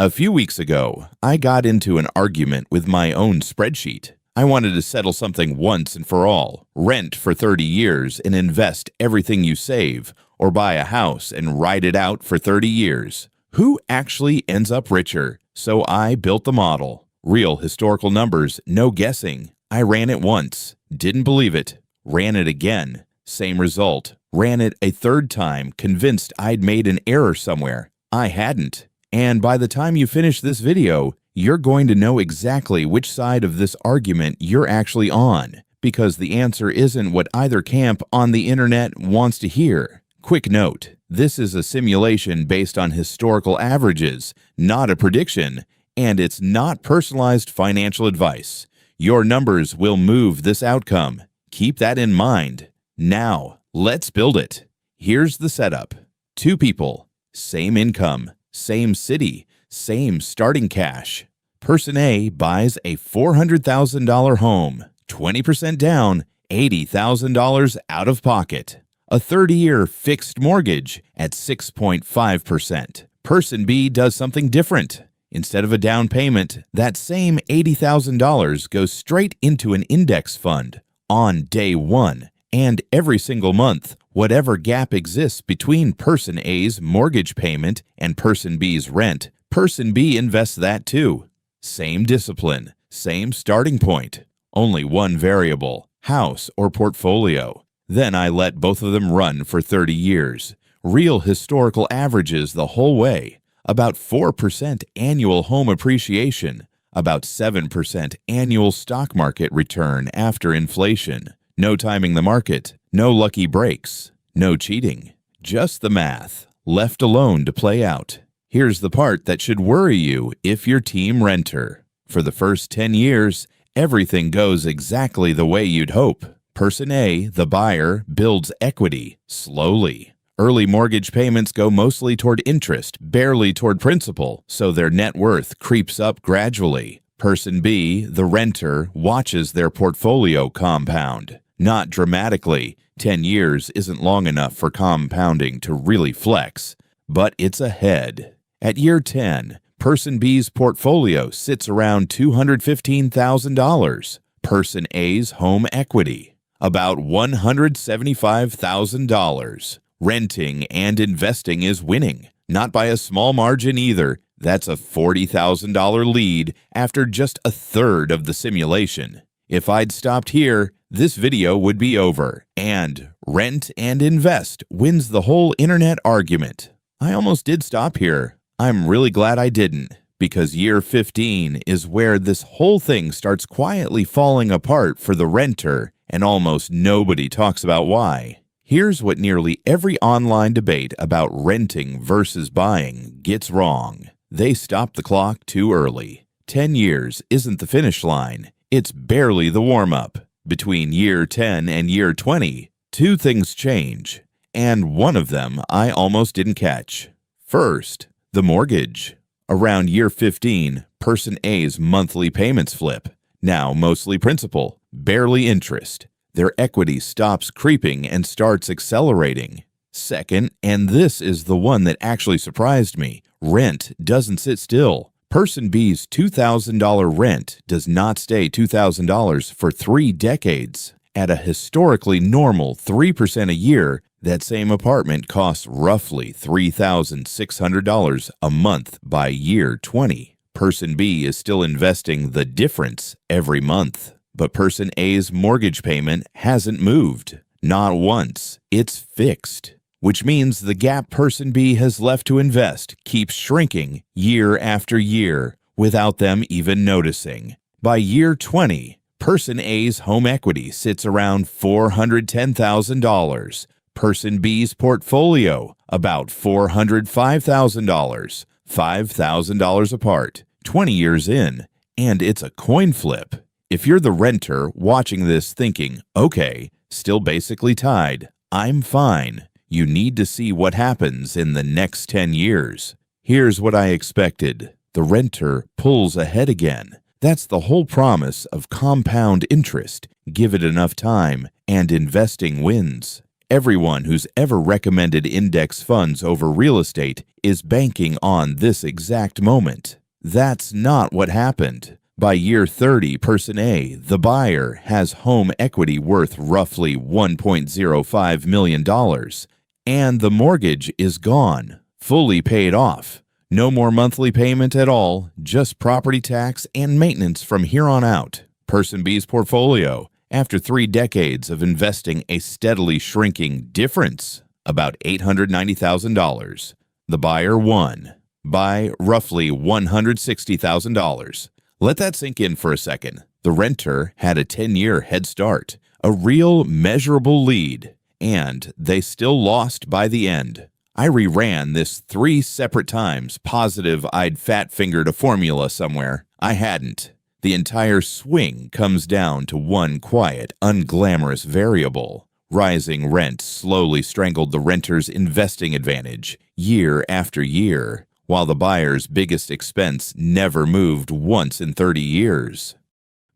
A few weeks ago, I got into an argument with my own spreadsheet. I wanted to settle something once and for all, rent for 30 years and invest everything you save, or buy a house and ride it out for 30 years. Who actually ends up richer? So I built the model. Real historical numbers, no guessing. I ran it once, didn't believe it, ran it again, same result. Ran it a third time, convinced I'd made an error somewhere. I hadn't. And by the time you finish this video, you're going to know exactly which side of this argument you're actually on, because the answer isn't what either camp on the internet wants to hear. Quick note, this is a simulation based on historical averages, not a prediction, and it's not personalized financial advice. Your numbers will move this outcome. Keep that in mind. Now, let's build it. Here's the setup. Two people, same income, same city, same starting cash. Person A buys a $400,000 home, 20% down, $80,000 out of pocket. A 30-year fixed mortgage at 6.5%. Person B does something different. Instead of a down payment, that same $80,000 goes straight into an index fund on day one. And every single month, whatever gap exists between Person A's mortgage payment and Person B's rent, Person B invests that too. Same discipline, same starting point, only one variable, house or portfolio. Then I let both of them run for 30 years. Real historical averages the whole way. About 4% annual home appreciation, about 7% annual stock market return after inflation. No timing the market, no lucky breaks, no cheating, just the math, left alone to play out. Here's the part that should worry you if you're team renter. For the first 10 years, everything goes exactly the way you'd hope. Person A, the buyer, builds equity, slowly. Early mortgage payments go mostly toward interest, barely toward principal, so their net worth creeps up gradually. Person B, the renter, watches their portfolio compound. Not dramatically. 10 years isn't long enough for compounding to really flex, but it's ahead. At year 10, Person B's portfolio sits around $215,000. Person A's home equity, about $175,000. Renting and investing is winning, not by a small margin either. That's a $40,000 lead after just a third of the simulation. If I'd stopped here, this video would be over, and rent and invest wins the whole internet argument. I almost did stop here. I'm really glad I didn't, because year 15 is where this whole thing starts quietly falling apart for the renter, and almost nobody talks about why. Here's what nearly every online debate about renting versus buying gets wrong. They stop the clock too early. 10 years isn't the finish line. It's barely the warm-up. Between year 10 and year 20, two things change, and one of them I almost didn't catch. First, the mortgage. Around year 15, Person A's monthly payments flip. Now mostly principal, barely interest. Their equity stops creeping and starts accelerating. Second, and this is the one that actually surprised me, rent doesn't sit still. Person B's $2,000 rent does not stay $2,000 for 3 decades. At a historically normal 3% a year, that same apartment costs roughly $3,600 a month by year 20. Person B is still investing the difference every month. But Person A's mortgage payment hasn't moved. Not once. It's fixed. Which means the gap Person B has left to invest keeps shrinking year after year without them even noticing. By year 20, Person A's home equity sits around $410,000. Person B's portfolio, about $405,000, $5,000 apart, 20 years in, and it's a coin flip. If you're the renter watching this thinking, okay, still basically tied, I'm fine. You need to see what happens in the next 10 years. Here's what I expected. The renter pulls ahead again. That's the whole promise of compound interest. Give it enough time, and investing wins. Everyone who's ever recommended index funds over real estate is banking on this exact moment. That's not what happened. By year 30, person A, the buyer, has home equity worth roughly $1.05 million, and the mortgage is gone, fully paid off. No more monthly payment at all, just property tax and maintenance from here on out. Person B's portfolio, after 3 decades of investing a steadily shrinking difference, about $890,000. The buyer won by roughly $160,000. Let that sink in for a second. The renter had a 10-year head start, a real measurable lead, and they still lost by the end. I reran this 3 separate times, positive I'd fat-fingered a formula somewhere. I hadn't. The entire swing comes down to one quiet, unglamorous variable. Rising rent slowly strangled the renter's investing advantage year after year, while the buyer's biggest expense never moved once in 30 years.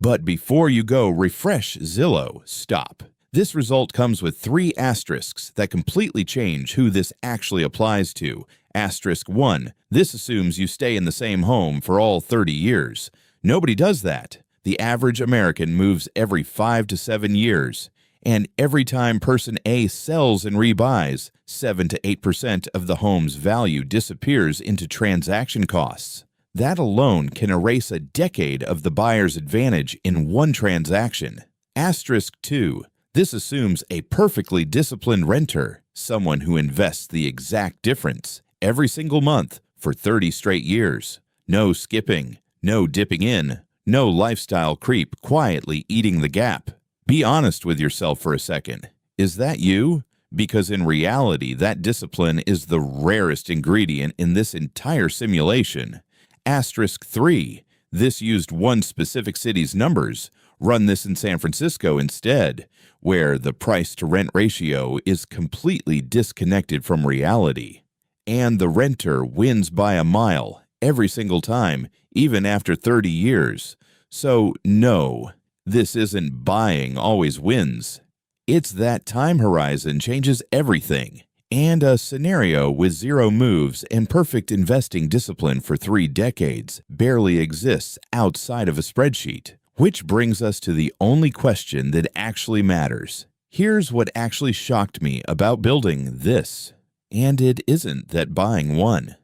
But before you go refresh Zillow, stop. This result comes with 3 asterisks that completely change who this actually applies to. Asterisk 1, this assumes you stay in the same home for all 30 years. Nobody does that. The average American moves every 5 to 7 years, and every time person A sells and rebuys, 7 to 8% of the home's value disappears into transaction costs. That alone can erase a decade of the buyer's advantage in one transaction. Asterisk 2, this assumes a perfectly disciplined renter, someone who invests the exact difference every single month for 30 straight years. No skipping. No dipping in, no lifestyle creep quietly eating the gap. Be honest with yourself for a second. Is that you? Because in reality, that discipline is the rarest ingredient in this entire simulation. Asterisk 3, this used one specific city's numbers. Run this in San Francisco instead, where the price-to-rent ratio is completely disconnected from reality. And the renter wins by a mile every single time, even after 30 years. So no, this isn't buying always wins. It's that time horizon changes everything. And a scenario with 0 moves and perfect investing discipline for 3 decades barely exists outside of a spreadsheet. Which brings us to the only question that actually matters. Here's what actually shocked me about building this. And it isn't that buying won.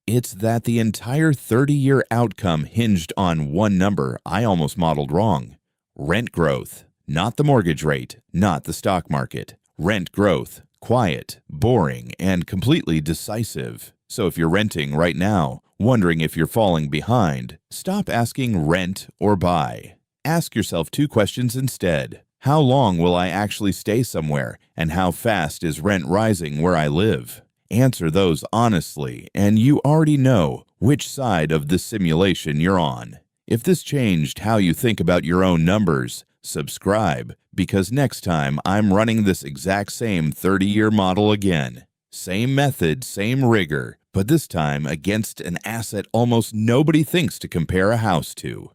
It's that the entire 30-year outcome hinged on one number I almost modeled wrong. Rent growth, not the mortgage rate, not the stock market. Rent growth, quiet, boring, and completely decisive. So if you're renting right now, wondering if you're falling behind, stop asking rent or buy. Ask yourself 2 questions instead. How long will I actually stay somewhere, and how fast is rent rising where I live? Answer those honestly, and you already know which side of the simulation you're on. If this changed how you think about your own numbers, subscribe, because next time I'm running this exact same 30-year model again. Same method, same rigor, but this time against an asset almost nobody thinks to compare a house to.